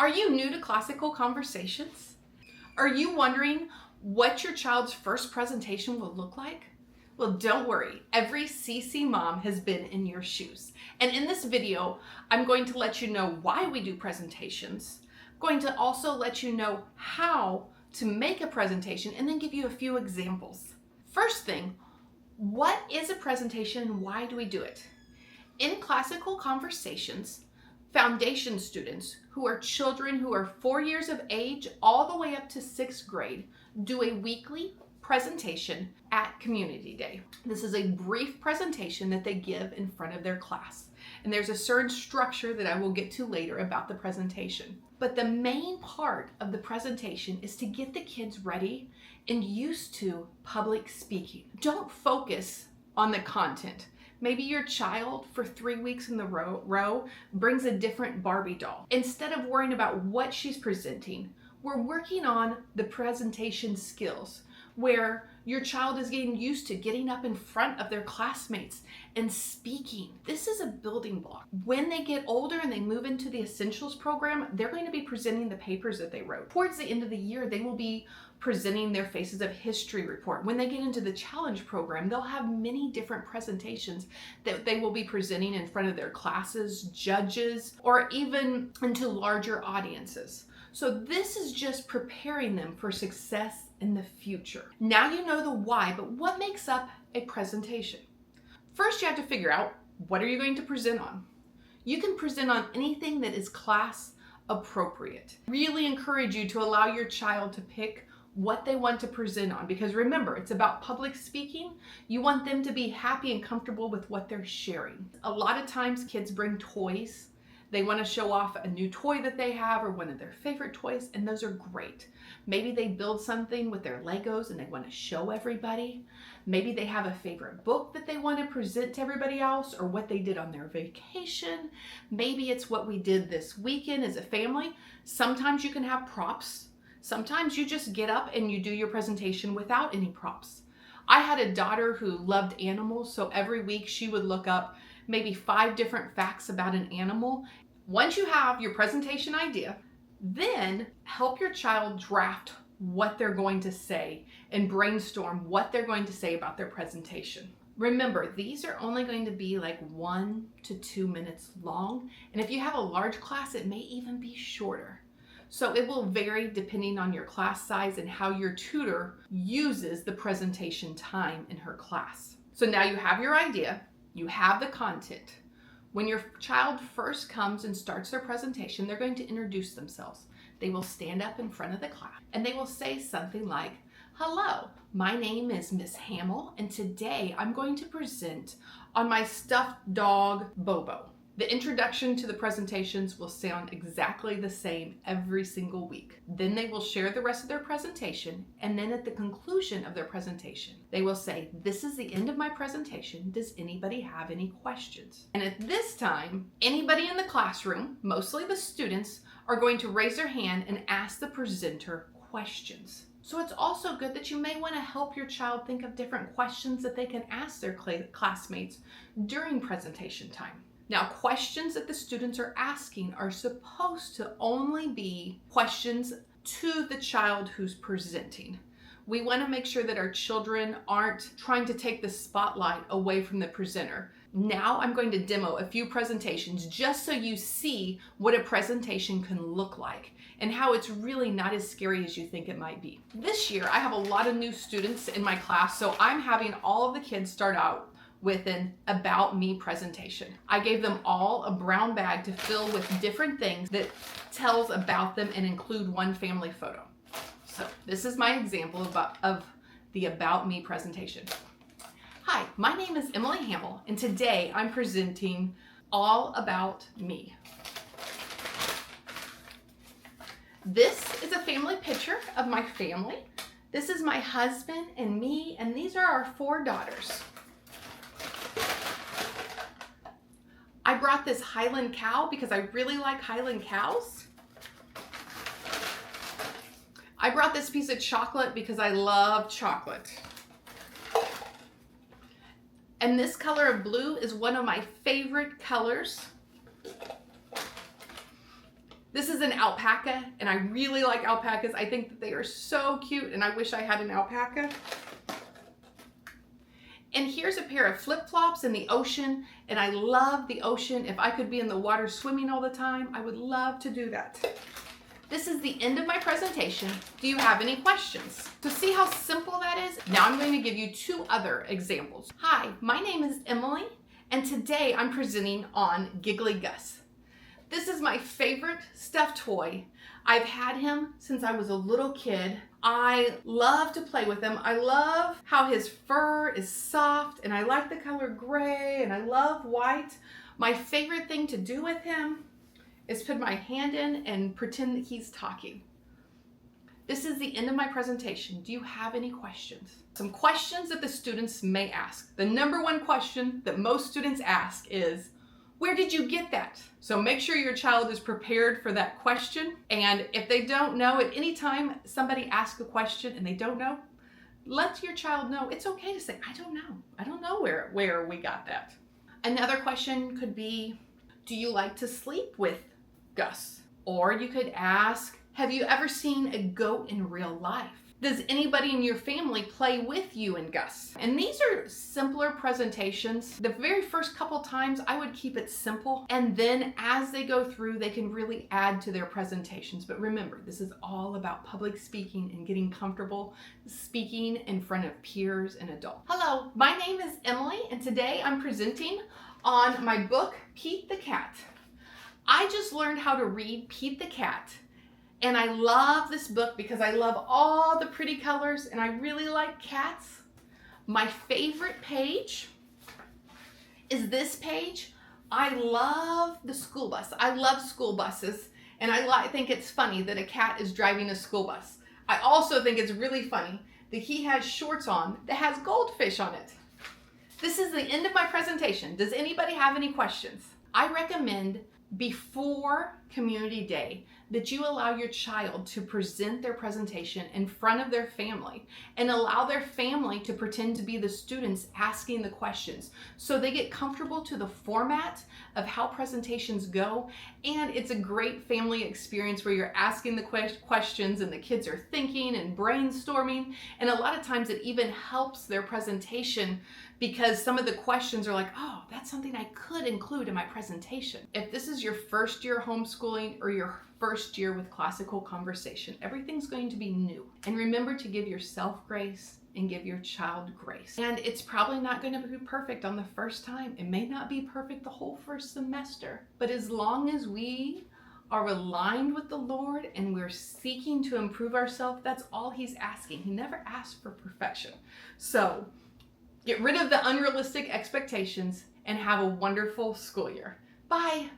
Are you new to Classical Conversations? Are you wondering what your child's first presentation will look like? Well, don't worry. Every CC mom has been in your shoes. And in this video, I'm going to let you know why we do presentations. I'm going to also let you know how to make a presentation and then give you a few examples. First thing, what is a presentation and why do we do it? In Classical Conversations, foundation students who are children who are 4 years of age all the way up to 6th grade do a weekly presentation at Community Day. This is a brief presentation that they give in front of their class. And there's a certain structure that I will get to later about the presentation. But the main part of the presentation is to get the kids ready and used to public speaking. Don't focus on the content. Maybe your child for 3 weeks in the row brings a different Barbie doll. Instead of worrying about what she's presenting, we're working on the presentation skills where your child is getting used to getting up in front of their classmates and speaking. This is a building block. When they get older and they move into the Essentials program, they're going to be presenting the papers that they wrote. Towards the end of the year, they will be presenting their Faces of History report. When they get into the Challenge program, they'll have many different presentations that they will be presenting in front of their classes, judges, or even into larger audiences. So this is just preparing them for success in the future. Now you know the why, but what makes up a presentation? First, you have to figure out, what are you going to present on? You can present on anything that is class appropriate. Really encourage you to allow your child to pick what they want to present on, because remember, it's about public speaking. You want them to be happy and comfortable with what they're sharing. A lot of times kids bring toys. They want to show off a new toy that they have or one of their favorite toys, and those are great. Maybe they build something with their Legos and they want to show everybody. Maybe they have a favorite book that they want to present to everybody else, or what they did on their vacation. Maybe it's what we did this weekend as a family. Sometimes you can have props. Sometimes you just get up and you do your presentation without any props. I had a daughter who loved animals, so every week she would look up maybe 5 different facts about an animal. Once you have your presentation idea, then help your child draft what they're going to say and brainstorm what they're going to say about their presentation. Remember, these are only going to be like 1 to 2 minutes long, and if you have a large class, it may even be shorter. So it will vary depending on your class size and how your tutor uses the presentation time in her class. So now you have your idea, you have the content. When your child first comes and starts their presentation, they're going to introduce themselves. They will stand up in front of the class and they will say something like, "Hello, my name is Miss Hamill, and today I'm going to present on my stuffed dog, Bobo." The introduction to the presentations will sound exactly the same every single week. Then they will share the rest of their presentation, and then at the conclusion of their presentation, they will say, "This is the end of my presentation. Does anybody have any questions?" And at this time, anybody in the classroom, mostly the students, are going to raise their hand and ask the presenter questions. So it's also good that you may want to help your child think of different questions that they can ask their classmates during presentation time. Now, questions that the students are asking are supposed to only be questions to the child who's presenting. We want to make sure that our children aren't trying to take the spotlight away from the presenter. Now I'm going to demo a few presentations just so you see what a presentation can look like and how it's really not as scary as you think it might be. This year, I have a lot of new students in my class, so I'm having all of the kids start out with an About Me presentation. I gave them all a brown bag to fill with different things that tells about them and include one family photo. So this is my example of the About Me presentation. "Hi, my name is Emily Hamill, and today I'm presenting all about me." This is a family picture of my family. This is my husband and me, and these are our 4 daughters. I brought this Highland cow because I really like Highland cows. I brought this piece of chocolate because I love chocolate. And this color of blue is one of my favorite colors. This is an alpaca, and I really like alpacas. I think that they are so cute, and I wish I had an alpaca. And here's a pair of flip-flops in the ocean, and I love the ocean. If I could be in the water swimming all the time, I would love to do that. This is the end of my presentation. Do you have any questions? To see how simple that is, now I'm going to give you 2 other examples. Hi, my name is Emily, and today I'm presenting on Giggly Gus. This is my favorite stuffed toy. I've had him since I was a little kid. I love to play with him. I love how his fur is soft, and I like the color gray, and I love white. My favorite thing to do with him is put my hand in and pretend that he's talking. This is the end of my presentation. Do you have any questions? Some questions that the students may ask. The number 1 question that most students ask is, where did you get that? So make sure your child is prepared for that question. And if they don't know, at any time somebody asks a question and they don't know, let your child know it's okay to say, I don't know. I don't know where we got that. Another question could be, do you like to sleep with Gus? Or you could ask, have you ever seen a goat in real life? Does anybody in your family play with you and Gus? And these are simpler presentations. The very first couple times I would keep it simple, and then as they go through, they can really add to their presentations. But remember, this is all about public speaking and getting comfortable speaking in front of peers and adults. Hello, my name is Emily, and today I'm presenting on my book, Pete the Cat. I just learned how to read Pete the Cat. And I love this book because I love all the pretty colors and I really like cats. My favorite page is this page. I love the school bus. I love school buses, and I think it's funny that a cat is driving a school bus. I also think it's really funny that he has shorts on that has goldfish on it. This is the end of my presentation. Does anybody have any questions? I recommend before Community Day that you allow your child to present their presentation in front of their family and allow their family to pretend to be the students asking the questions so they get comfortable to the format of how presentations go. And it's a great family experience where you're asking the questions and the kids are thinking and brainstorming, and a lot of times it even helps their presentation because some of the questions are like, oh, that's something I could include in my presentation. If this is your first year homeschooling or your first year with Classical Conversation, everything's going to be new. And remember to give yourself grace and give your child grace. And it's probably not going to be perfect on the first time. It may not be perfect the whole first semester, but as long as we are aligned with the Lord and we're seeking to improve ourselves, that's all He's asking. He never asked for perfection. So get rid of the unrealistic expectations and have a wonderful school year. Bye.